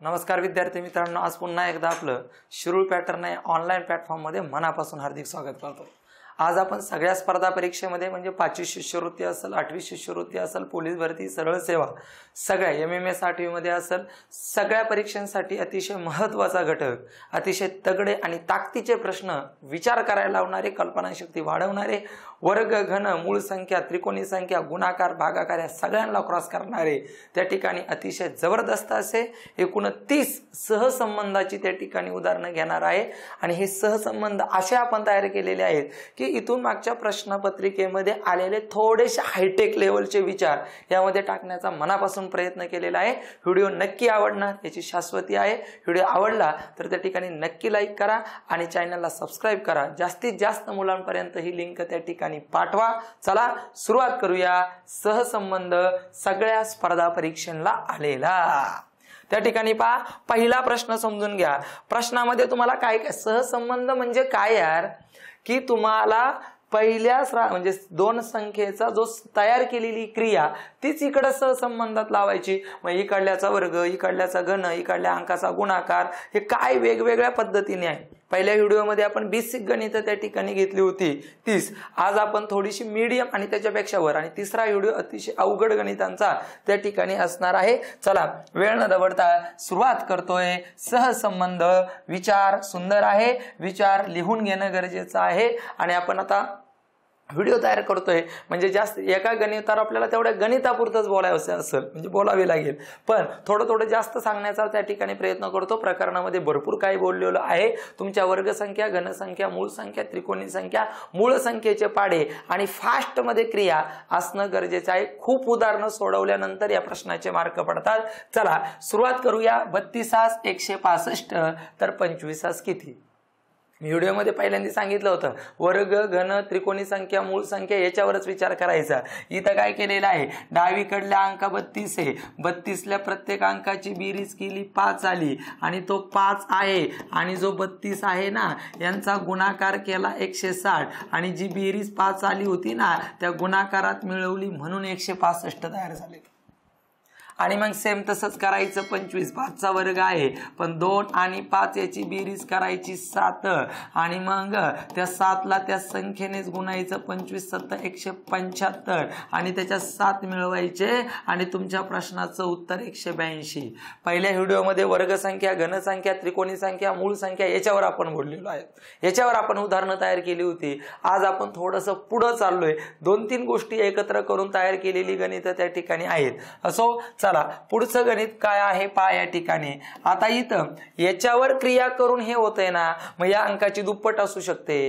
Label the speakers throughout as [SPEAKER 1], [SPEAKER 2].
[SPEAKER 1] नमस्कार विद्यार्थी मित्रांनो, आज पुन्हा एकदा आपलं शिरूर पॅटर्न या ऑनलाईन प्लॅटफॉर्ममध्ये मनापासून हार्दिक स्वागत करतो। आज आपण सगळ्या स्पर्धा परीक्षेमध्ये म्हणजे 5वी शिष्यवृत्ती असेल, 8वी शिष्यवृत्ती असेल, पोलीस भरती, सरळ सेवा, सगळ्या MMS 8वी मध्ये असेल, सगळ्या परीक्षांसाठी अतिशय महत्त्वाचा घटक, अतिशय तगडे आणि ताकदीचे प्रश्न विचार करायला लावणारे, कल्पनाशक्ती वाढवणारे, वर्ग, घन, मूळ संख्या, त्रिकोणी संख्या, गुणाकार, भागाकार या सगळ्यांना क्रॉस करणारे, त्या ठिकाणी अतिशय जबरदस्त असे 29 सहसंबंधाची त्या ठिकाणी उदाहरणं घेणार आहे। आणि हे सहसंबंध असे आपण तयार केलेले आहेत की इथून मागच्या प्रश्नपत्रिकेमध्ये आलेले थोडेसे हायटेक लेवलचे विचार यामध्ये टाकण्याचा मनापासून प्रयत्न केलेला आहे। व्हिडिओ नक्की आवडणार याची शाश्वती आहे। व्हिडिओ आवडला तर त्या ठिकाणी नक्की लाईक करा आणि चॅनलला सबस्क्राइब करा। जास्तीत जास्त मुलांपर्यंत ही लिंक त्या ठिकाणी पाठवा। चला सुरुवात करूया। सहसंबंध सगळ्या स्पर्धा परीक्षांना आलेला। त्या ठिकाणी पहा, पहिला प्रश्न समजून घ्या। प्रश्नामध्ये तुम्हाला काय काय सहसंबंध म्हणजे काय यार, की तुम्हाला पहिल्या म्हणजे दोन संख्येचा जो तयार केलेली क्रिया तीच इकडे सहसंबंधात लावायची। मग इकडल्याचा वर्ग, इकडल्याचा घन, इकडल्या अंकाचा गुणाकार, हे काय वेगवेगळ्या पद्धतीने आहे। पहिल्या व्हिडिओमध्ये आपण बेसिक गणित त्या ठिकाणी घेतली होती 30। आज आपण थोडीशी मीडियम आणि त्याच्यापेक्षा वर, आणि तिसरा व्हिडिओ अतिशय अवघड गणितांचा त्या ठिकाणी असणार आहे। चला वेळ न दवडता सुरुवात करतोय। सहसंबंध विचार सुंदर आहे, विचार लिहून घेणं गरजेचं आहे। आणि आपण आता व्हिडिओ तयार करतोय म्हणजे जास्त एका गणितावर आपल्याला तेवढ्या गणितापुरतच बोलायचं असेल म्हणजे बोलावे लागेल, पण थोडं जास्त सांगण्याचा त्या ठिकाणी प्रयत्न करतो। प्रकरणामध्ये भरपूर काही बोललेलं आहे। तुमच्या वर्गसंख्या, घनसंख्या, मूळ संख्या, त्रिकोणी संख्या, मूळ संख्येचे पाढे आणि फास्ट मध्ये क्रिया असणं गरजेचं आहे। खूप उदाहरणं सोडवल्यानंतर या प्रश्नाचे मार्क पडतात। चला सुरुवात करूया। 32 165 तर 25 किती? मी व्हिडिओमध्ये पहिल्यांदा सांगितलं होतं वर्ग, घन, त्रिकोणी संख्या, मूळ संख्या याच्यावरच विचार करायचा। इथं काय केलेलं आहे, डावीकडल्या अंक 32 आहे, 32ल्या प्रत्येक अंकाची बेरीज केली 5 आली आणि तो 5 आहे, आणि जो 32 आहे ना यांचा गुणाकार केला 160 आणि जी बेरीज 5 आली होती ना त्या गुणाकारात मिळवली म्हणून 165 तयार झाले। आणि मग सेम तसंच करायचं 25, 5चा वर्ग आहे पण 2 आणि 5 याची बेरीज करायची 7 आणि मग त्या 7ला त्या संख्येनेच गुणायचं 25 7 175 आणि त्याच्या 7 मिळवायचे आणि तुमच्या प्रश्नाचं उत्तर 182। पहिल्या व्हिडिओमध्ये वर्गसंख्या, घनसंख्या, त्रिकोणी संख्या, मूळ संख्या याच्यावर आपण बोललेलो आहे, याच्यावर आपण उदाहरणं तयार केली होती। आज आपण थोडंसं पुढे चाललोय, 2-3 गोष्टी एकत्र करून तयार केलेली गणित त्या ठिकाणी आहेत। असो चला पुढचं गणित काय आहे पहा या ठिकाणी। आता इथं याच्यावर क्रिया करून हे होतंय ना, मग या अंकाची दुप्पट असू शकते,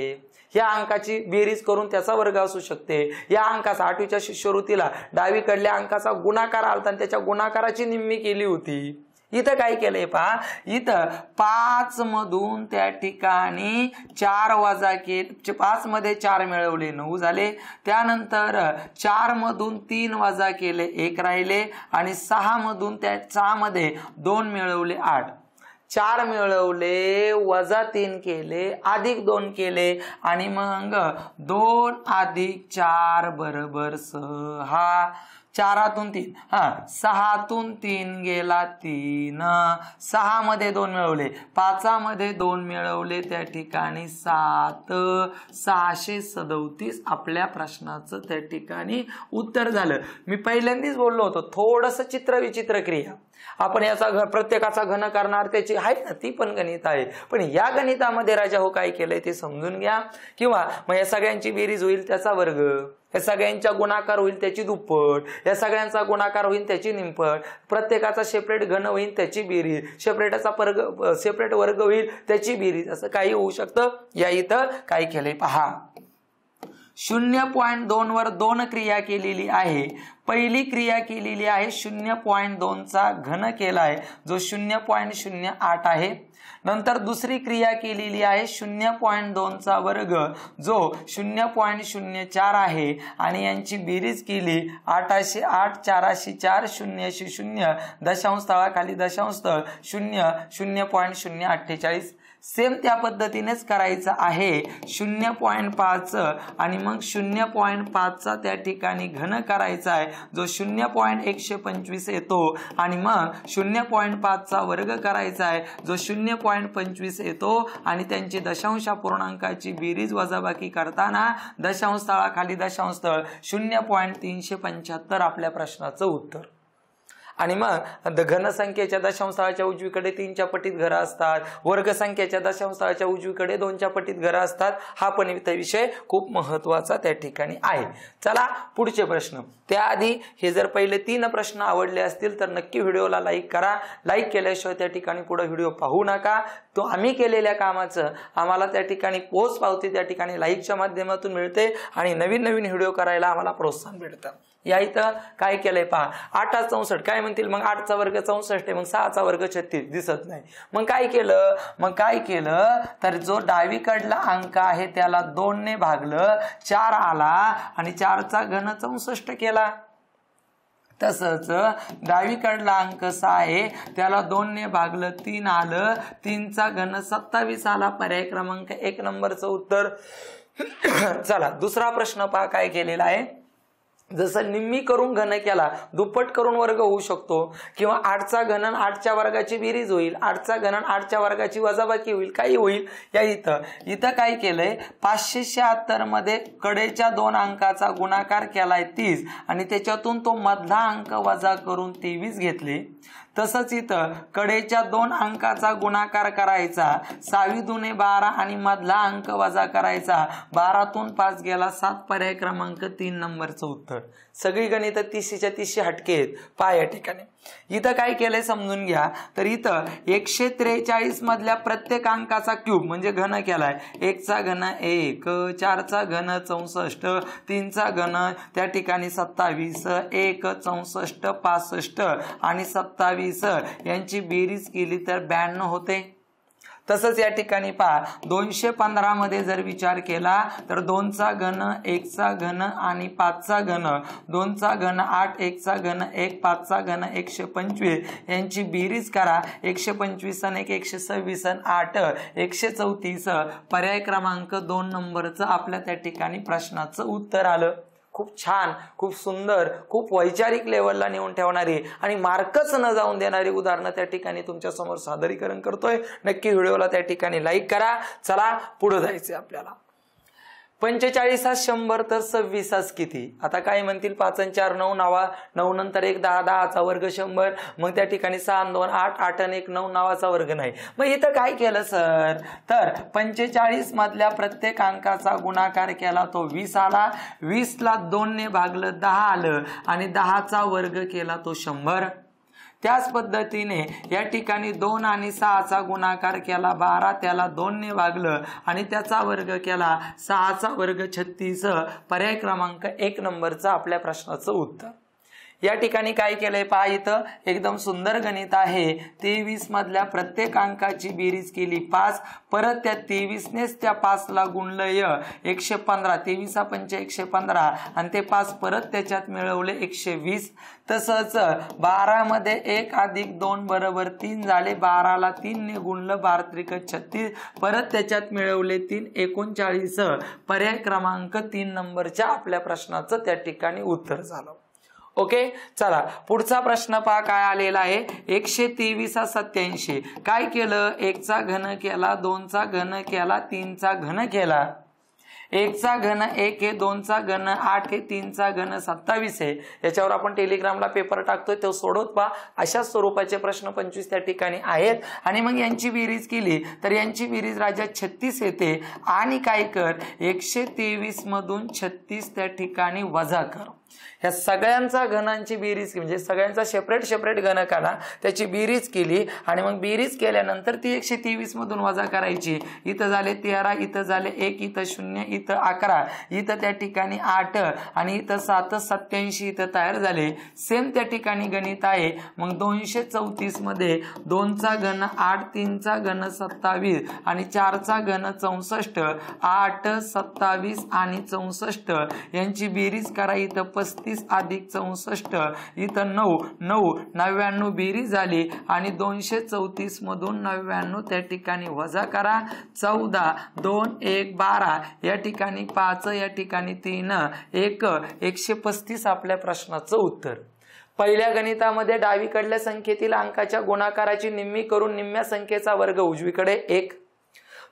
[SPEAKER 1] या अंकाची बेरीज करून त्याचा वर्ग असू शकते, या अंकाचा 8वीच्या शिष्यवृत्तीला डावीकडल्या अंकाचा गुणाकार आलता आणि त्याच्या गुणाकाराची निम्मी केली होती। इथं काय केलंय पहा, इथं 5 मधून त्या ठिकाणी 4 वजा केले, 5 मध्ये 4 मिळवले 9 झाले, त्यानंतर 4 मधून 3 वजा केले 1 राहिले आणि 6 मधून त्या 6 मध्ये 2 मिळवले 8, 4 मिळवले वजा 3 केले अधिक 2 केले आणि मग 2 अधिक 4 बरोबर 6, 4तून 3, 6तून 3 गेला 3, 6 मध्ये 2 मिळवले, 5 मध्ये 2 मिळवले त्या ठिकाणी 7, 637 आपल्या प्रश्नाचं त्या ठिकाणी उत्तर झालं। मी पहिल्यांदाच बोललो होतो थोडंसं चित्र विचित्र क्रिया आपण याचा प्रत्येकाचा घन करणार, त्याची आहे ना ती पण गणित आहे, पण या गणितामध्ये राजा हो काय केलंय ते समजून घ्या। किंवा मग या सगळ्यांची बेरीज होईल त्याचा वर्ग, या सगळ्यांचा गुणाकार होईल त्याची दुप्पट, या सगळ्यांचा गुणाकार होईल त्याची निमपट, प्रत्येकाचा सेपरेट घन होईल त्याची बेरीज, सेपरेट वर्ग होईल त्याची बेरीज, असं काही होऊ शकतं। या इथं काय केलंय पहा, 0.2 वर 2 क्रिया केलेली आहे। पहिली क्रिया केलेली आहे 0.2 चा घन केला आहे जो 0.08 आहे। नंतर दुसरी क्रिया केलेली आहे 0.2 चा वर्ग जो 0.04 आहे आणि यांची बेरीज केली 808 404 000 दशांश तळाखाली दशांश तळ 0.048। सेम त्या पद्धतीनेच करायचं आहे 0.5 आणि मग 0.5 चा त्या ठिकाणी घन करायचा आहे जो 0.125 येतो आणि मग 0.5चा वर्ग करायचा आहे जो 0.25 येतो आणि त्यांची दशांश अपूर्णांकाची बेरीज वजाबाकी करताना दशांश तळाखाली दशांश तळ 0.375 आपल्या प्रश्नाचं उत्तर। आणि मग घनसंख्येच्या दशांशाच्या उजवीकडे 3च्या पटीत घरं असतात, वर्गसंख्येच्या दशांशाच्या उजवीकडे 2च्या पटीत घरं असतात। हा पण इथे विषय खूप महत्त्वाचा त्या ठिकाणी आहे। चला पुढचे प्रश्न। त्याआधी हे जर पहिले 3 प्रश्न आवडले असतील तर नक्की व्हिडिओला लाईक करा। लाईक केल्याशिवाय त्या ठिकाणी पुढे व्हिडिओ पाहू नका। तो आम्ही केलेल्या कामाचं आम्हाला त्या ठिकाणी पोस्ट पावती त्या ठिकाणी लाईकच्या माध्यमातून मिळते आणि नवीन नवीन व्हिडिओ करायला आम्हाला प्रोत्साहन मिळतं। या इथं काय केलंय पहा, 8 × 64 काय म्हणतील मग 8चा वर्ग 64 आहे, मग 6चा वर्ग 36 दिसत नाही। मग काय केलं तर जो डावीकडला अंक आहे त्याला 2 ने भागलं 4 आला आणि 4चा घन 64 केला। तसंच डावीकडला अंक 6 आहे त्याला 2 ने भागलं 3 आलं, 3चा घन 27 आला। पर्याय क्रमांक 1 नंबरचं उत्तर। चला दुसरा प्रश्न पहा काय केलेला आहे। जसं निम्मी करून घन केला दुप्पट करून वर्ग होऊ शकतो किंवा 8चा घन 8च्या वर्गाची बेरीज होईल, 8चा घन 8च्या वर्गाची वजाबाकी होईल, काही होईल। या इथं काय केलंय 576 मध्ये कडेच्या 2 अंकाचा गुणाकार केलाय 30 आणि त्याच्यातून तो मधला अंक वजा करून 23 घेतले। तसंच इथं कडेच्या 2 अंकाचा गुणाकार करायचा 6 दुने 12 आणि मधला अंक वजा करायचा 12तून 5 गेला 7। पर्याय क्रमांक 3 नंबरचं उत्तर। सगळी गणित 30च्या 30 हटके आहेत पहा या ठिकाणी। इथं काय केलंय समजून घ्या। तर इथं 143 मधल्या प्रत्येक अंकाचा क्यूब म्हणजे घन केलाय। 1चा घन 1, 4चा घन 64, 3चा घन त्या ठिकाणी 27, 1 64 65 आणि 27 यांची बेरीज केली तर 92 होते। तसंच या ठिकाणी पहा 215 मध्ये जर विचार केला तर 2चा घन 1चा घन आणि 5चा घन 2चा घन 8, 1चा घन 1, 5चा घन 125 यांची बेरीज करा। 125 आणि 1 126 आणि 8 134। पर्याय क्रमांक 2 नंबरचं आपल्या त्या ठिकाणी प्रश्नाचं उत्तर आलं। खूप छान, खूप सुंदर, खूप वैचारिक लेवलला नेऊन ठेवणारी आणि मार्कच न जाऊन देणारी उदाहरणं त्या ठिकाणी तुमच्या समोर सादरीकरण करतोय। नक्की व्हिडिओला त्या ठिकाणी लाईक करा। चला पुढे जायचंय आपल्याला। 45 हा 100 तर 26 किती? आता काय म्हणतील 5 आणि 4 9 नावा, 9 नंतर 1 10, 10चा वर्ग 100, मग त्या ठिकाणी 6 आणि 2 8, 8 आणि 1 9 नावाचा वर्ग नाही। मग इथं काय केलं सर तर 45 मधल्या प्रत्येक अंकाचा गुणाकार केला तो 20 आला, 20ला 2 ने भागलं 10 आलं आणि 10चा वर्ग केला तो 100। त्याच पद्धतीने या ठिकाणी 2 आणि 6चा गुणाकार केला 12, त्याला 2 ने भागलं आणि त्याचा वर्ग केला 6चा वर्ग 36। पर्याय क्रमांक 1 नंबरचं आपल्या प्रश्नाचं उत्तर। या ठिकाणी काय केलंय पहा, इथं एकदम सुंदर गणित आहे। 23 मधल्या प्रत्येक अंकाची बेरीज केली 5, परत त्या 23 नेच त्या 5ला गुणलं 115, 23 पंच 115 आणि ते 5 परत त्याच्यात मिळवले 120। तसंच 12 मध्ये 1 अधिक 2 बरोबर 3 झाले, 12ला 3 ने गुणलं 12 त्रिक 36, परत त्याच्यात मिळवले 3 39। पर्याय क्रमांक 3 नंबरच्या आपल्या प्रश्नाचं त्या ठिकाणी उत्तर झालं। ओके, चला पुढचा प्रश्न पहा काय आलेला आहे। 123 हा 87। काय केलं 1चा घन केला, 2चा घन केला, 3चा घन केला। 1चा घन 1 आहे, 2चा घन 8 आहे, 3चा घन 27 आहे। याच्यावर आपण टेलिग्रामला पेपर टाकतोय तो सोडवत पहा। अशा स्वरूपाचे प्रश्न 25 त्या ठिकाणी आहेत आणि मग यांची बेरीज केली तर यांची बेरीज राजा 36 येते आणि काय कर 123 मधून 36 त्या ठिकाणी वजा कर। या सगळ्यांचा घनांची बेरीज म्हणजे सगळ्यांचा सेपरेट घन काढा, त्याची बेरीज केली आणि मग बेरीज केल्यानंतर ती 123 मधून वजा करायची। इथं झाले 13, इथं झाले 1, इथं 0, इथं 11, इथं त्या ठिकाणी 8 आणि इथं 7 87 इथं तयार झाले। सेम त्या ठिकाणी गणित आहे। मग 234 मध्ये 2चा घन 8, 3चा घन 27 आणि 4चा घन 64, 8 27 आणि 64 यांची बेरीज करा। इथं 35 अधिक 64 इथं 9 9 99 बेरीज झाली आणि 234 मधून 99 त्या ठिकाणी वजा करा 14 2 1 12 या ठिकाणी 5 या ठिकाणी 3 1 135 आपल्या प्रश्नाचं उत्तर। पहिल्या गणितामध्ये डावीकडल्या संख्येतील अंकाच्या गुणाकाराची निम्मी करून निम्म्या संख्येचा वर्ग उजवीकडे 1।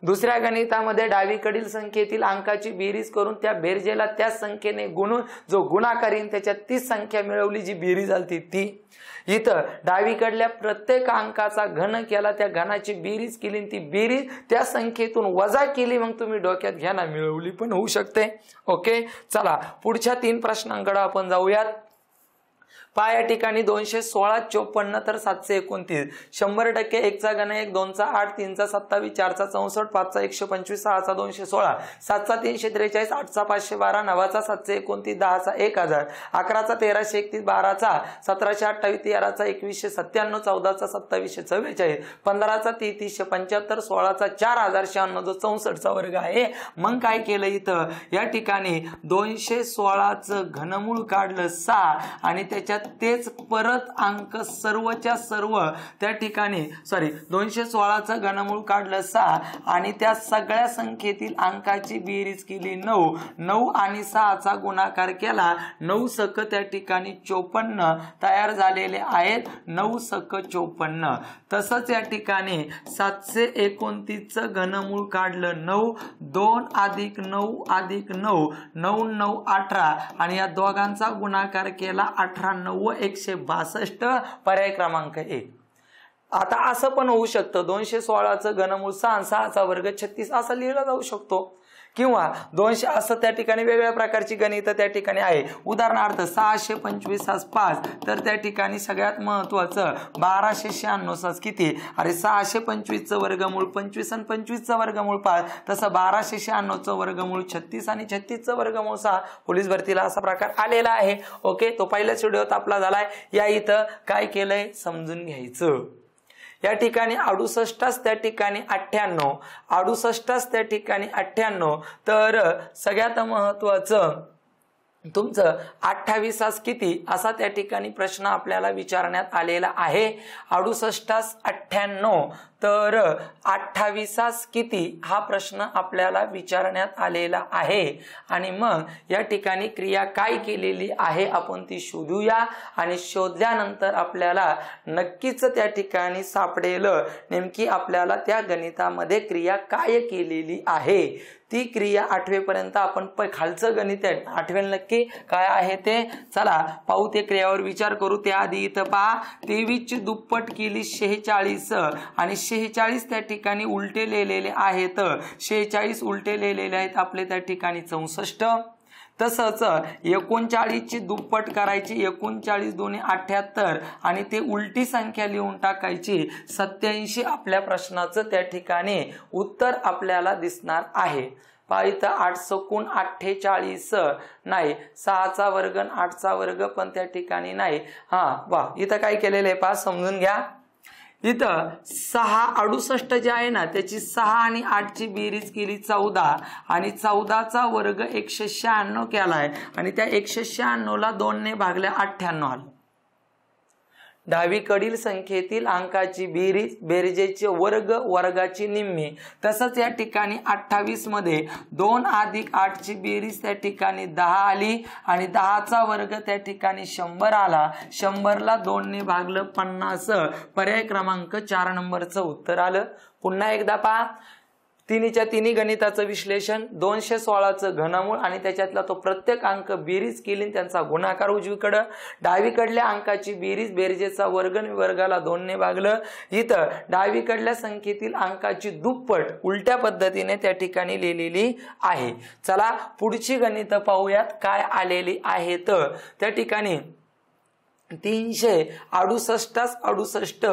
[SPEAKER 1] दुसऱ्या गणितामध्ये डावीकडील संख्येतील अंकाची बेरीज करून त्या बेरजेला त्या संख्येने गुणून जो गुणाकार येईल त्याच्यात ती संख्या मिळवली जी बेरीज आली ती। इथं डावीकडल्या प्रत्येक अंकाचा घन केला त्या घनाची बेरीज केली ती बेरीज त्या संख्येतून वजा केली मग तुम्ही डोक्यात घ्या ना मिळवली पण होऊ शकते। ओके चला पुढच्या 3 प्रश्नांकडे आपण जाऊयात। पहा या ठिकाणी 216 54 तर 729 100% 1 चा घन 1 2 चा 8 3 चा 27 4 चा 64 5 चा 125 6 चा 216 7 चा 343 8 चा 512 9 चा 729 10 चा 1000 11 चा 1331 12 चा 1728 13 चा 2197 14 चा 2744 15 चा 3375 16 चा 4096 जो 64 चा वर्ग आहे। मग काय केलं इथं या ठिकाणी 216 चं घनमूळ काढलं 6 आणि त्याच्यात तेच परत अंक सर्वच्या सर्व त्या ठिकाणी 216 चं घनमूळ काढलं 6 आणि त्या सगळ्या संख्येतील अंकाची बेरीज केली 9 9 आणि 6 चा गुणाकार केला 9 सक त्या ठिकाणी 54 तयार झालेले आहेत 9 सक 54। तसंच या ठिकाणी 729 चं घनमूळ काढलं 9 2 अधिक 9 अधिक 9 9 9 18 आणि या दोघांचा गुणाकार केला 18 9 162 पर्याय क्रमांक 1। आता असं पण होऊ शकतं 216 चं घनमूळ 6 6 चा वर्ग 36 असं लिहिलं जाऊ शकतो किंवा 200 असं त्या ठिकाणी वेगवेगळ्या प्रकारची गणित त्या ठिकाणी आहे। उदाहरणार्थ 625 5 तर त्या ठिकाणी सगळ्यात महत्त्वाचं 1296 किती अरे 625 चं वर्गमूळ 25 आणि 25 चं वर्गमूळ 5 तसं 1296 चं वर्गमूळ 36 आणि 36 चं वर्गमूळ 6 पोलीस भरतीला असा प्रकार आलेला आहे। ओके तो पहिल्याच व्हिडिओत आपला झालाय। या इथं काय केलंय समजून घ्यायचं। या ठिकाणी 68 त्या ठिकाणी 98 68 त्या ठिकाणी 98 तर सगळ्यात महत्त्वाचं तुमचं 28 किती असा त्या ठिकाणी प्रश्न आपल्याला विचारण्यात आलेला आहे। 68 98 तर 28 किती हा प्रश्न आपल्याला विचारण्यात आलेला आहे आणि मग या ठिकाणी क्रिया काय केलेली आहे आपण ती शोधूया आणि शोधल्यानंतर आपल्याला नक्कीच त्या ठिकाणी सापडेल नेमकी आपल्याला त्या गणितामध्ये क्रिया काय केलेली आहे। ती क्रिया आठवेपर्यंत आपण खालचं गणित आहे आठवेल नक्की काय आहे ते चला पाहू ते क्रियावर विचार करू। त्याआधी इथं पहा 23 ची दुप्पट केली 46 आणि 46 त्या ठिकाणी उलटे लिहिलेले आहेत 46 उलटे लिहिलेले आहेत आपले त्या ठिकाणी 64। तसंच 39 ची दुप्पट करायची 39 2 78 आणि ते उलटी संख्या लिहून टाकायची 87 आपल्या प्रश्नाचं त्या ठिकाणी उत्तर आपल्याला दिसणार आहे। पहा इथं 8 सकून 48 नाही 6 चा वर्ग 8 चा वर्ग पण त्या ठिकाणी नाही। वा इथं काय केलेलं आहे पहा समजून घ्या। इथं 68 जे आहे ना त्याची 6 आणि 8 ची बेरीज केली 14 आणि 14 चा वर्ग 196 केलाय आणि त्या 196 ला 2 ने भागल्या 98 आलं। डावीकडील संख्येतील अंकाची बेरीज बेरजेचे वर्ग वर्गाची निम्मी तसंच या ठिकाणी 28 मध्ये 2 अधिक 8 ची बेरीज त्या ठिकाणी 10 आली आणि 10 चा वर्ग त्या ठिकाणी 100 आला 100 ला 2 ने भागलं 50 पर्याय क्रमांक 4 नंबरचं उत्तर आलं। पुन्हा एकदा पहा तिन्हीच्या तिन्ही गणिताचं विश्लेषण 216 चं घनमूळ आणि त्याच्यातला तो प्रत्येक अंक बेरीज केली त्यांचा गुणाकार उजवीकडे डावीकडल्या अंकाची बेरीज बेरजेचा वर्ग वर्गाला 2 ने भागलं। इथं डावीकडल्या संख्येतील अंकाची दुप्पट उलट्या पद्धतीने त्या ठिकाणी लिहिलेली आहे। चला पुढची गणित पाहूयात काय आलेली आहेत। त्या ठिकाणी 368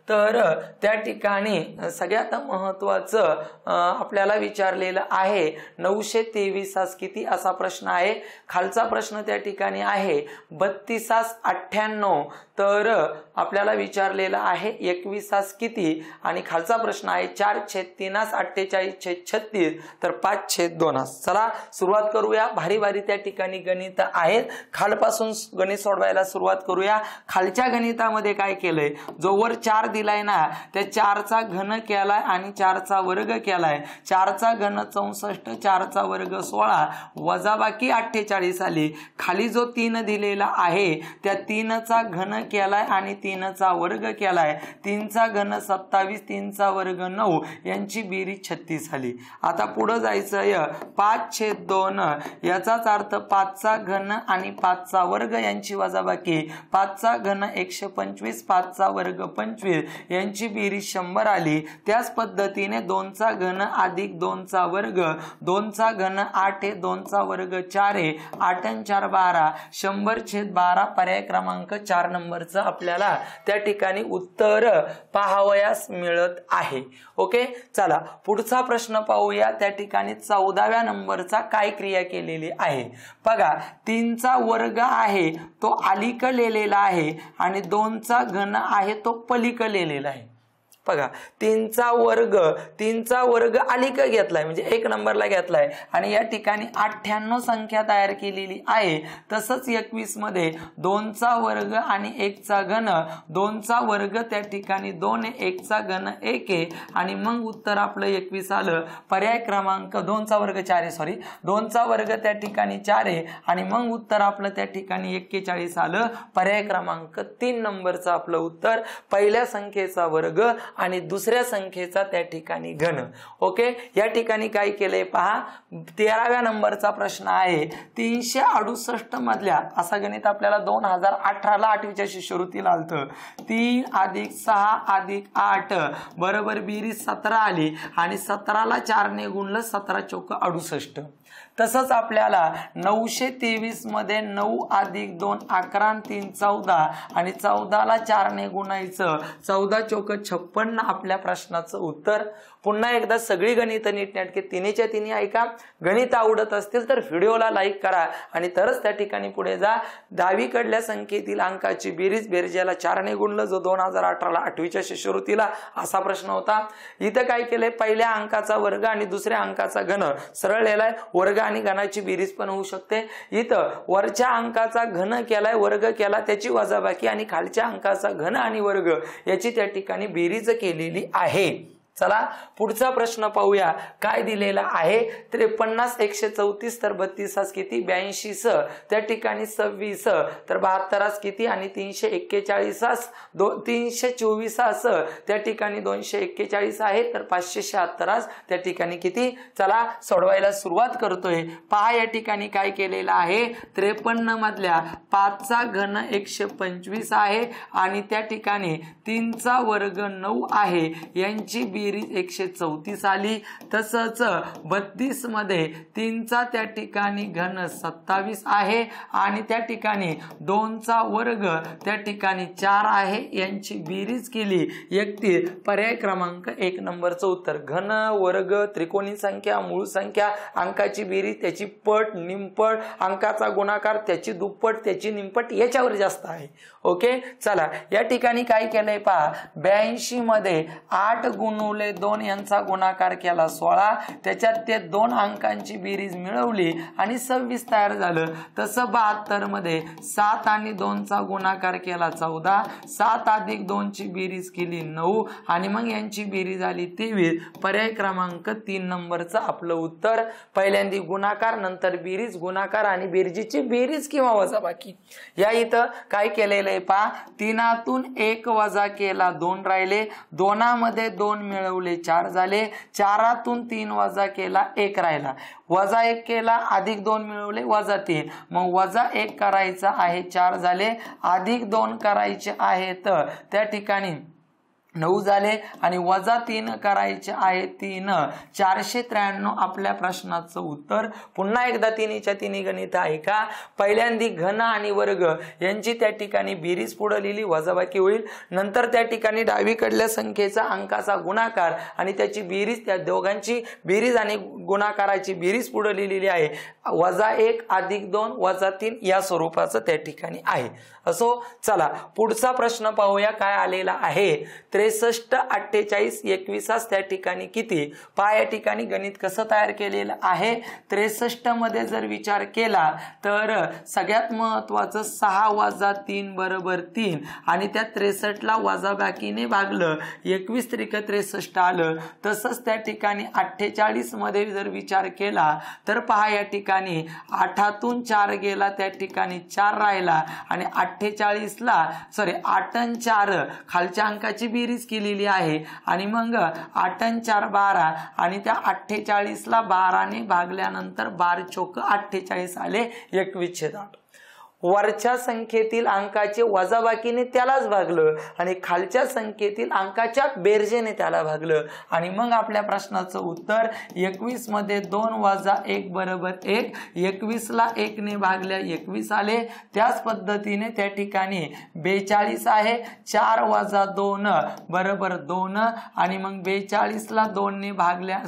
[SPEAKER 1] तर त्या ठिकाणी सगळ्यात महत्त्वाचं आपल्याला विचारलेलं आहे 923 किती असा प्रश्न आहे। खालचा प्रश्न त्या ठिकाणी आहे 32 98 तर आपल्याला विचारलेलं आहे 21 किती आणि खालचा प्रश्न आहे 4/3 48/36 तर 5/2. चला सुरुवात करूया. भारी भारी त्या ठिकाणी गणित आहेत. खालपासून गणित सोडवायला सुरुवात करूया. खालच्या गणितामध्ये काय केलंय, जो वर 4 दिलाय ना त्या 4चा घन केलाय आणि 4चा वर्ग केलाय. 4चा घन 64, 4चा वर्ग 16 वजाबाकी 48 आली. खाली जो 3 दिलेला आहे त्या 3चा घन केलाय आणि 3चा वर्ग केलाय. 3चा घन 27, 3चा वर्ग 9 यांची बेरीज 36 आली. आता पुढे जायचंय 5/2 याचाच अर्थ 5चा घन आणि 5चा वर्ग यांची वजाबाकी. 5चा घन 125, 5चा वर्ग 25 यांची बेरीज 100 आली. त्याच पद्धतीने 2चा घन अधिक 2चा वर्ग, 2चा घन 8 आहे, 2चा वर्ग 4 आहे, 8 आणि 4 12, 100/12 पर्याय क्रमांक 4 नंबरचं आपल्याला त्या ठिकाणी उत्तर पाहावयास मिळत आहे. ओके, चला पुढचा प्रश्न पाहूया. त्या ठिकाणी 14व्या नंबरचा काय क्रिया केलेली आहे बघा. 3चा वर्ग आहे तो अलीकडलेला आहे आणि 2चा घन आहे तो पलीकडलेला आहे. बघा 3चा वर्ग अलीकडे घेतलाय म्हणजे 1 नंबरला घेतलाय आणि या ठिकाणी 98 संख्या तयार केलेली आहे. तसंच 21 मध्ये 2चा वर्ग आणि 1चा घन, 2चा वर्ग त्या ठिकाणी 2 आहे, 1चा घन 1 आहे आणि मग उत्तर आपलं 21 आलं. पर्याय क्रमांक 2चा वर्ग 4 आहे, सॉरी 2चा वर्ग त्या ठिकाणी 4 आहे आणि मग उत्तर आपलं त्या ठिकाणी 41 आलं. पर्याय क्रमांक 3 नंबरचं आपलं उत्तर. पहिल्या संख्येचा वर्ग आणि दुसऱ्या संख्येचा त्या ठिकाणी घन. ओके, या ठिकाणी काय केलंय पहा. 13व्या नंबरचा प्रश्न आहे. 368 मधल्या असा गणित आपल्याला 2018ला 8वीच्या शिष्यवृत्तीला आलतं. 3 + 6 + 8 बरोबर बेरीज 17 आली आणि 17ला 4 ने गुणलं 17 चौक 68. तसंच आपल्याला 923 मध्ये 9 + 2 11 आणि 3 14 आणि 14ला 4 ने गुणायचं 14 चौक 56 आपल्या प्रश्नाचं उत्तर. पुन्हा एकदा सगळी गणित नीटनेटके तिन्हीच्या तिन्ही ऐका. गणित आवडत असतील तर व्हिडिओला लाईक करा आणि तरच त्या ठिकाणी पुढे जा. डावीकडल्या संख्येतील अंकाची बेरीज बेरजेला 4 ने गुणलं, जो 2018ला 8वीच्या शिष्यवृत्तीला असा प्रश्न होता. इथं काय केलंय, पहिल्या अंकाचा वर्ग आणि दुसऱ्या अंकाचा घन सरळ लिहिलाय. वर्ग आणि घनाची बेरीज पण होऊ शकते. इथं वरच्या अंकाचा घन केलाय, वर्ग केला, त्याची वजाबाकी आणि खालच्या अंकाचा घन आणि वर्ग याची त्या ठिकाणी बेरीज केलेली आहे. चला पुढचा प्रश्न पाहूया. काय दिलेला आहे 53 134 तर 32 किती, 82 त्या ठिकाणी 26 तर 72 किती आणि 341 324 त्या ठिकाणी 241 आहे तर 576 त्या ठिकाणी किती. चला सोडवायला सुरुवात करतोय. पहा या ठिकाणी काय केलेलं आहे. 53 मधल्या 5चा घन 125 आहे आणि त्या ठिकाणी 3चा वर्ग 9 आहे यांची बेरीज 134 आली. तसंच 32 मध्ये 3चा त्या ठिकाणी घन 27 आहे आणि त्या ठिकाणी 2चा वर्ग त्या ठिकाणी 4 आहे यांची बेरीज केली 31. पर्याय क्रमांक 1 नंबरचं उत्तर. घन, वर्ग, त्रिकोणी संख्या, मूळ संख्या, अंकाची बेरीज त्याची पट निमपट, अंकाचा गुणाकार त्याची दुप्पट त्याची निमपट याच्यावर जास्त आहे. ओके, चला या ठिकाणी काय केलंय पहा. 82 मध्ये 8 गुणुले 2 यांचा गुणाकार केला 16, त्याच्यात ते 2 अंकांची बेरीज मिळवली आणि 26 तयार झालं. तसं 72 मध्ये 7 आणि 2चा गुणाकार केला 14, 7 + 2 ची बेरीज केली 9 आणि मग यांची बेरीज आली 23. पर्याय क्रमांक 3 नंबरचं आपलं उत्तर. पहिल्यांदी गुणाकार, नंतर बेरीज, गुणाकार आणि बेरजेची बेरीज किंवा वजाबाकी. या इथं काय केलेलं आहे पहा. 3तून 1 वजा केला 2 राहिले, 2मध्ये 2 मिळवले 4 झाले, 4तून 3 वजा केला 1 राहिला, वजा 1 केला अधिक 2 मिळवले वजा 3, मग वजा 1 करायचा आहे 4 झाले, अधिक 2 करायचे आहे तर त्या ठिकाणी 9 झाले आणि वजा 3 करायचे आहे 3 493 आपल्या प्रश्नाचं उत्तर। पुन्हा एकदा तिन्हीच्या तिन्ही गणित आहे का। पहिल्यांदी घन आणि वर्ग यांची त्या ठिकाणी बेरीज पुढे लिहिली, वजाबाकी होईल। नंतर त्या ठिकाणी डावीकडल्या संख्येचा अंकाचा गुणाकार आणि त्याची बेरीज, त्या दोघांची बेरीज आणि गुणाकाराची बेरीज पुढे लिहिलेली आहे। -1 + 2 - 3 या स्वरूपाचं त्या ठिकाणी आहे। असो, चला पुढचा प्रश्न पाहूया काय आलेला आहे। 63, 48, 21 त्या ठिकाणी किती। पहा या ठिकाणी गणित कसं तयार केलेलं आहे। 63 मध्ये जर विचार केला तर सगळ्यात महत्वाचं 6 - 3 = 3 आणि त्या 63 ला वजाबाकीने भागलं, 21 त्रिक 63 आलं। तसंच त्या ठिकाणी 48 मध्ये जर विचार केला तर पहा या ठिकाणी 8तून 4 गेला, त्या ठिकाणी 4 राहिला आणि 48 ला 8 आणि 4 खालच्या अंकाची बेरीज केलेली आहे आणि मग 8 आणि 4 12 आणि त्या 48 ला 12 ने भागल्यानंतर 12 चोक 48 आले, 21/8। वरच्या संख्येतील अंकाचे वजाबाकीने त्यालाच भागलं आणि खालच्या संख्येतील अंकाच्या बेरजेने त्याला भागलं आणि मग आपल्या प्रश्नाचं उत्तर 21 मध्ये 2 - 1 = 1, 21 ला 1 ने भागल्या 21 आले। त्याच पद्धतीने त्या ठिकाणी 42 आहे, 4 - 2 = 2 आणि मग 42 ला 2 ने भागल्या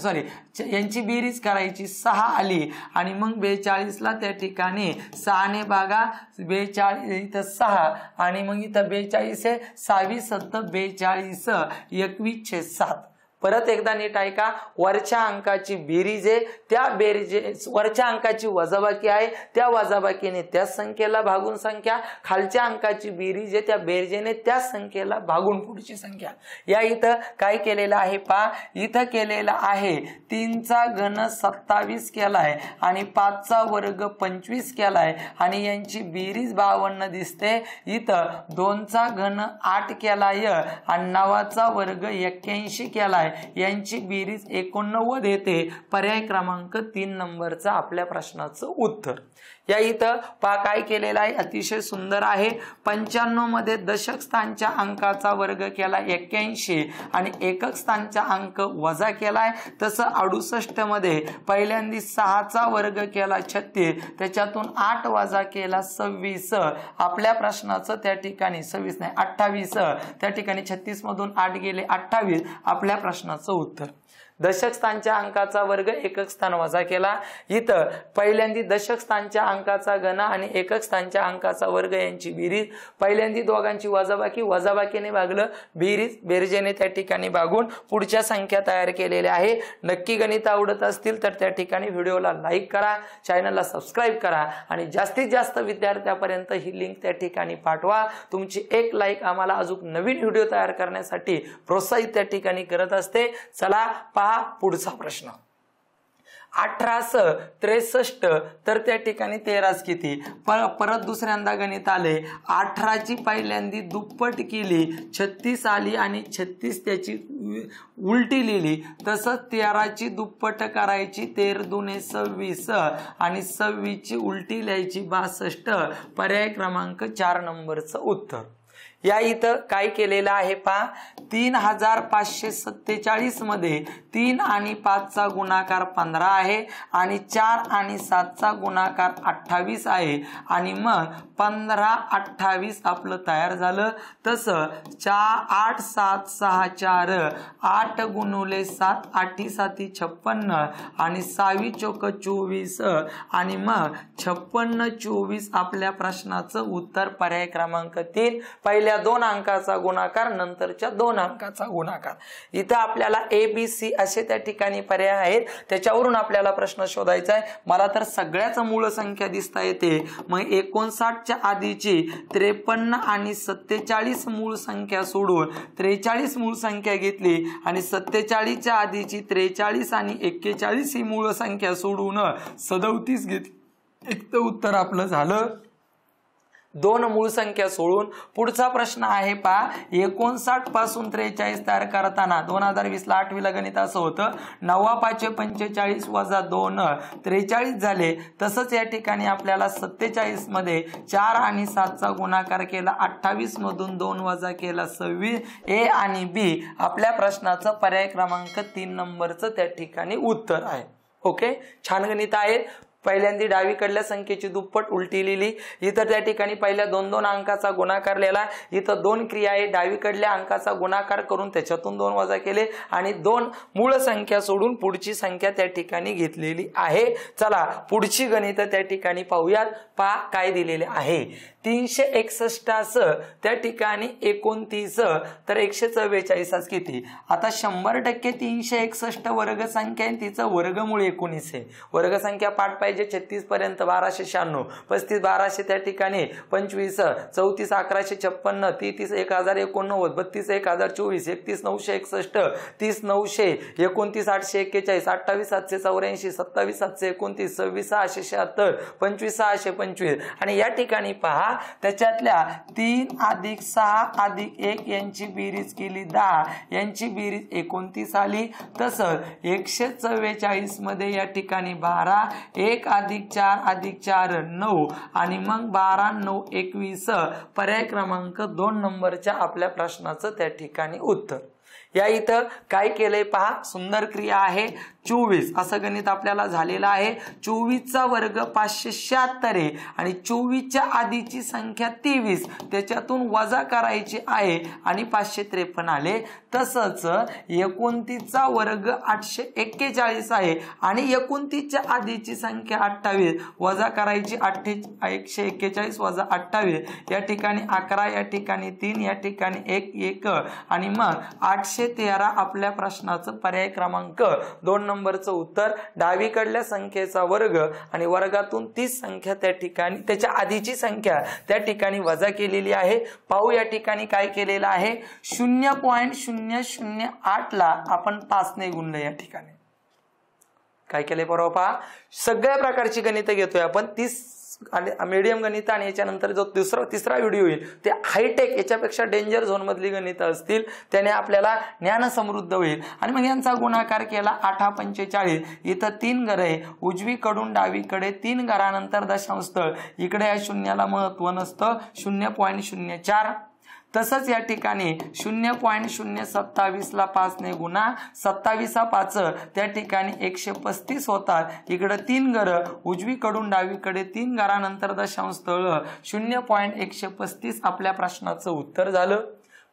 [SPEAKER 1] यांची बेरीज करायची 6 आली आणि मग 42 ला त्या ठिकाणी 6 ने भागा, 42 इथं 6 आणि मग इथं 42 आहे, 6 7 42, 21/7। परत एकदा नीट ऐका, वरच्या अंकाची बेरीज आहे, त्या बेरीजे वरच्या अंकाची वजाबाकी आहे, त्या वजाबाकीने त्या संख्येला भागून संख्या, खालच्या अंकाची बेरीज आहे, त्या बेरजेने त्या संख्येला भागून पुढची संख्या। या इथं काय केलेलं आहे पहा, इथं केलेलं आहे 3चा घन 27 केलाय आणि 5चा वर्ग 25 केलाय आणि यांची बेरीज 52 दिसते। इथं 2चा घन 8 केलाय आणि 9चा वर्ग 81 केलाय, यांची बेरीज 89 येते। पर्याय क्रमांक 3 नंबरचा आपल्या प्रश्नाचं उत्तर। या इथं पहा काय केलेलं आहे, अतिशय सुंदर आहे। 95 मध्ये दशक स्थानच्या अंकाचा वर्ग केला 81 आणि एकक स्थानचा अंक वजा केलाय। तसं 68 मध्ये पहिल्यांदा 6चा वर्ग केला 36, त्याच्यातून 8 वजा केला 26। आपल्या प्रश्नाचं त्या ठिकाणी 26 नाही 28, त्या ठिकाणी 36 मधून 8 गेले 28 आपल्या प्रश्नाचं उत्तर। दशक स्थानच्या अंकाचा वर्ग एकक स्थान वजा केला। इथं पहिल्यांदा दशक स्थानच्या अंकाचा घन आणि एकक स्थानच्या अंकाचा वर्ग यांची बेरीज, पहिल्यांदा दोघांची वजाबाकी, वजाबाकीने भागलं, बेरीज बेरजेने त्या ठिकाणी भागून पुढच्या संख्या तयार केलेल्या आहे। नक्की गणित आवडत असतील तर त्या ठिकाणी व्हिडिओला लाईक करा, चॅनलला सबस्क्राईब करा आणि जास्तीत जास्त विद्यार्थ्यांपर्यंत ही लिंक त्या ठिकाणी पाठवा। तुमची एक लाईक आम्हाला अजून नवीन व्हिडिओ तयार करण्यासाठी प्रोत्साहित त्या ठिकाणी करत असते। चला पहा पुढचा प्रश्न। 1863 तर त्या ठिकाणी 13 किती। परत दुसऱ्यांदा गणित आले, 18ची पहिल्यांदा दुप्पट केली 36 आली आणि 36 त्याची उलटी लिहिली। तसंच 13ची दुप्पट करायची 13 दुने 26 आणि 26ची उलटी लिहायची 62। पर्याय क्रमांक 4 नंबरचं उत्तर। या इथं काय केलेलं आहे पहा, 3547 मध्ये 3 आणि 5चा गुणाकार 15 आहे आणि 4 आणि 7चा गुणाकार 28 आहे आणि मग 15 28 आपलं तयार झालं। तसं 8 7 6 4 8 × 7 8 7 56 आणि 6 चोक 24 आणि मग 56 24 आपल्या प्रश्नाचं उत्तर। पर्याय क्रमांक 3 पहिल्या 2 अंकाचा गुणाकार नंतरच्या 2 अंकाचा गुणाकार। इथं आपल्याला ABC असे त्या ठिकाणी पर्याय आहेत, त्याच्यावरून आपल्याला प्रश्न शोधायचा आहे। मला तर सगळ्याच मूळ संख्या दिसता येते, मग 59च्या आधीची 53 आणि 47 मूळ संख्या सोडून 43 मूळ संख्या घेतली आणि 47च्या आधीची 43 आणि 41 ही मूळ संख्या सोडून 37 घेतली। एक तर उत्तर आपलं झालं दोन मूळ संख्या सोडून पुढचा प्रश्न आहे पहा 59 पासून 43 तयार करताना 2020 ला 8वी ला गणित असं होतं 9 5 45 वजा 2 43 झाले। तसंच या ठिकाणी आपल्याला 47 मध्ये 4 आणि 7 चा गुणाकार केला 28 मधून 2 वजा केला 26 ए आणि बी आपल्या प्रश्नाचं पर्याय क्रमांक 3 नंबरचं त्या ठिकाणी उत्तर आहे। ओके, छान गणित आहे। पहिल्यांदा डावीकडल्या संख्येची दुप्पट उलटी लिहिली, इथं त्या ठिकाणी पहिल्या 2-2 अंकाचा गुणाकार लिहिला, इथं 2 क्रिया आहे, डावीकडल्या अंकाचा गुणाकार करून त्याच्यातून 2 वजा केले आणि 2 मूळ संख्या सोडून पुढची संख्या त्या ठिकाणी घेतलेली आहे। चला पुढची गणित त्या ठिकाणी पाहूयात। पहा काय दिलेले आहे 361 असं त्या ठिकाणी 29 तर 144 किती। आता 100% 361 वर्ग संख्या आहे, तिचं वर्गमूळ 19 आहे। वर्ग संख्या पाठ पाहिजे 36 पर्यंत 1296 35 1200 त्या ठिकाणी 25 34 1156 33 1089 32 1024 31 961 30 900 29 841 28 784 27 729 26 676 25 625 आणि या ठिकाणी पहा त्याच्यातल्या 3 + 6 + 1 यांची बेरीज केली 10 यांची बेरीज 29 आली। तसंच 144 मध्ये या ठिकाणी 12 1 + 4 + 4 9 आणि मग 12 9 21 पर्याय क्रमांक 2 नंबरच्या आपल्या प्रश्नाचं त्या ठिकाणी उत्तर। या इथं काय केलंय पहा, सुंदर क्रिया आहे 24 असं गणित आपल्याला झालेलं आहे। 24 चा वर्ग 576 आहे आणि 24 च्या आधीची संख्या 23 त्याच्यातून वजा करायची आहे आणि 553 आले। तसंच 29 चा वर्ग 841 आहे आणि 29 च्या आधीची संख्या 28 वजा करायची 141 वजा 28 या ठिकाणी 11 या ठिकाणी 3 या ठिकाणी 1 1 आणि मग 813 आपल्या प्रश्नाचं पर्याय क्रमांक 2 नंबरचं उत्तर। डावीकडल्या संख्येचा वर्ग आणि वर्गातून 30 संख्या त्या ठिकाणी त्याच्या आधीची संख्या त्या ठिकाणी वजा केलेली आहे। पाहू या ठिकाणी काय केलेलं आहे 0.008 ला आपण 5 ने गुणलं। या ठिकाणी काय केले बरोबर पहा, सगळ्या प्रकारची गणित घेतोय आपण 30 आणि मीडियम गणित आणि याच्यानंतर जो तिसरा व्हिडिओ येईल ते हायटेक याच्यापेक्षा डेंजर झोन मधली गणित असतील, त्याने आपल्याला ज्ञान समृद्ध होईल। आणि मग यांचा गुणाकार केला 8 45 इथं 3 घर आहे, उजवीकडून डावीकडे 3 घरानंतर दशांश स्थळ, इकडे या शून्याला महत्व नसतं 0.04। तसंच या ठिकाणी 0.027 ला 5 ने गुणा 27 5 त्या ठिकाणी 135 होतात। इकडे 3 घर, उजवीकडून डावीकडे 3 घरानंतर दशांश स्थळ 0.135 आपल्या प्रश्नाचं उत्तर झालं।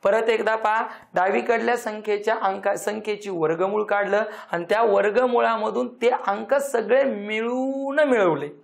[SPEAKER 1] परत एकदा पहा, डावीकडल्या संख्येची वर्गमूळ काढलं आणि त्या वर्गमूळामधून ते अंक सगळे मिळवले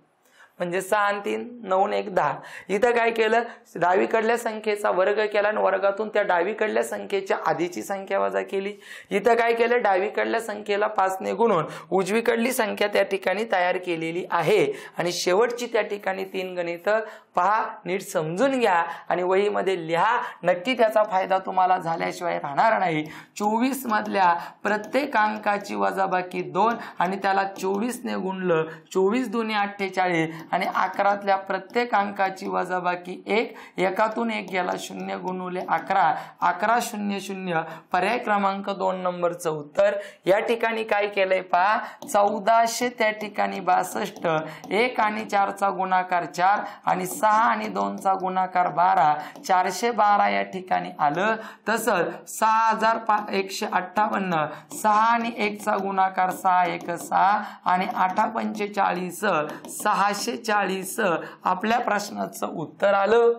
[SPEAKER 1] म्हणजे 6 आणि 3 9 आणि 1 10। इथं काय केलं डावीकडल्या संख्येचा वर्ग केला आणि वर्गातून त्या डावीकडल्या संख्येच्या आधीची संख्या वजा केली। इथं काय केलं डावीकडल्या संख्येला 5 ने गुणून उजवीकडली संख्या त्या ठिकाणी तयार केलेली आहे। आणि शेवटची त्या ठिकाणी 3 गणित पहा, नीट समजून घ्या आणि वहीमध्ये लिहा, नक्की त्याचा फायदा तुम्हाला झाल्याशिवाय राहणार नाही। 24 मधल्या प्रत्येक अंकाची वजाबाकी 2 आणि त्याला 24 ने गुणलं 24 2 48 आणि 11तल्या प्रत्येक अंकाची वजाबाकी 1 एकातून 1 गेला 0 गुणुले 11 11 0 0 पर्याय क्रमांक 2 नंबरचं उत्तर। या ठिकाणी काय केलंय पहा 1400 त्या ठिकाणी 62 1 आणि 4 चा गुणाकार 4 आणि 6 आणि 2 चा गुणाकार 12 412 या ठिकाणी आलं। तसंच 6158 6 आणि 1 चा गुणाकार 6 1 6 आणि 8 45 640 आपल्या प्रश्नाचं उत्तर आलं।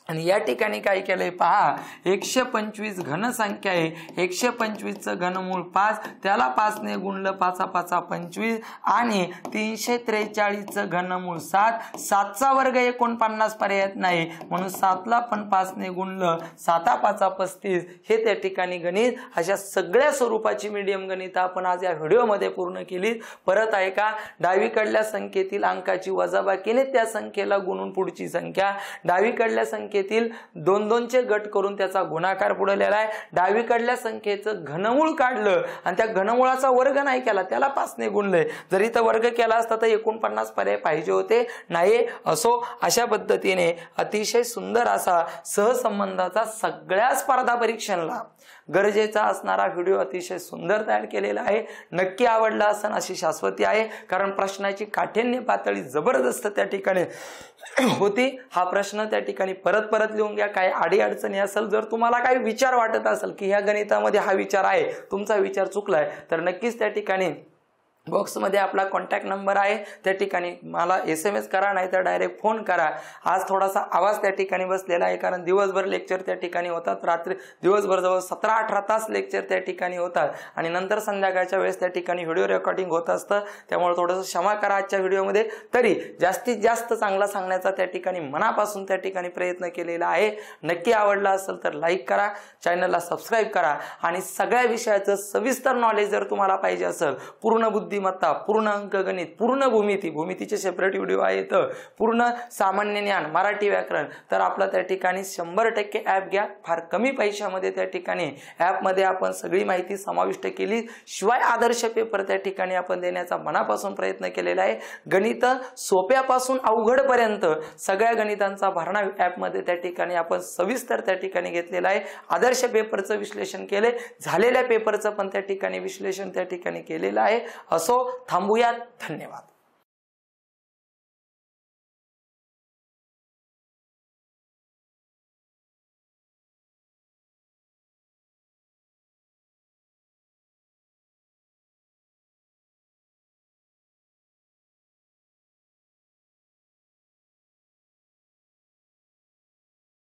[SPEAKER 1] आणि या ठिकाणी काय केलंय पहा 125 घन संख्या आहे, 125 चं घनमूळ 5 त्याला 5 ने गुणलं 5 5 25 आणि 343 चं घनमूळ 7 7 चा वर्ग 49 पर्याय नाही म्हणून 7 ला पण 5 ने गुणलं 7 5 35 हे त्या ठिकाणी गणित। अशा सगळ्या स्वरूपाची मीडियम गणित आपण आज या व्हिडिओमध्ये पूर्ण केली। परत आहे का डावीकडल्या संख्येतील अंकाची वजाबाकीने त्या संख्येला गुणून पुढची संख्या, डावीकडल्या संख्ये संख्येतील 2-2चे गट करून त्याचा गुणाकार पुढे आहे। डावीकडल्या संख्येचं घनमूळ काढलं आणि त्या घनमुळाचा वर्ग नाही केला, त्याला 5 ने गुणले। जर इथं वर्ग केला असता तर 49 पर्याय पाहिजे होते, नाही। असो, अशा पद्धतीने अतिशय सुंदर असा सहसंबंधाचा सगळ्या स्पर्धा परीक्षांना गरजेचा असणारा व्हिडिओ अतिशय सुंदर तयार केलेला आहे। नक्की आवडला असेल अशी शाश्वती आहे, कारण प्रश्नाची काठिण्य पातळी जबरदस्त त्या ठिकाणी होती। हा प्रश्न त्या ठिकाणी परत परत लिहून घ्या। काही अडीअडचणी असेल, जर तुम्हाला काही विचार वाटत असेल की ह्या गणितामध्ये हा विचार आहे, तुमचा विचार चुकलाय, तर नक्कीच त्या ठिकाणी बॉक्समध्ये आपला कॉन्टॅक्ट नंबर आहे, त्या ठिकाणी मला SMS करा, नाही तर डायरेक्ट फोन करा। आज थोडासा आवाज त्या ठिकाणी बसलेला आहे, कारण दिवसभर लेक्चर त्या ठिकाणी होतात, रात्री दिवसभर जवळ 17-18 तास लेक्चर त्या ठिकाणी होतात आणि नंतर संध्याकाळच्या वेळेस त्या ठिकाणी व्हिडिओ रेकॉर्डिंग होत असतं। त्यामुळे थोडंसं क्षमा करा आजच्या व्हिडिओमध्ये, तरी जास्तीत जास्त चांगला सांगण्याचा त्या ठिकाणी मनापासून त्या ठिकाणी प्रयत्न केलेला आहे। नक्की आवडला असेल तर लाईक करा, चॅनलला सबस्क्राईब करा आणि सगळ्या विषयाचं सविस्तर नॉलेज जर तुम्हाला पाहिजे असेल, पूर्ण बुद्धिमत्ता, पूर्ण अंकगणित, पूर्ण भूमितीचे सेपरेट व्हिडिओ आहेत, पूर्ण सामान्य ज्ञान, मराठी व्याकरण, तर आपला त्या ठिकाणी 100% ॲप घ्या। फार कमी पैशामध्ये त्या ठिकाणी ॲपमध्ये आपण सगळी माहिती समाविष्ट केली, शिवाय आदर्श पेपर त्या ठिकाणी आपण देण्याचा मनापासून प्रयत्न केलेला आहे। गणित सोप्यापासून अवघडपर्यंत सगळ्या गणितांचा भरणा ॲपमध्ये त्या ठिकाणी आपण सविस्तर त्या ठिकाणी घेतलेला आहे। आदर्श पेपरचं विश्लेषण केले, झालेल्या पेपरचं पण त्या ठिकाणी विश्लेषण त्या ठिकाणी केलेलं आहे। असो, थांबूयात। धन्यवाद।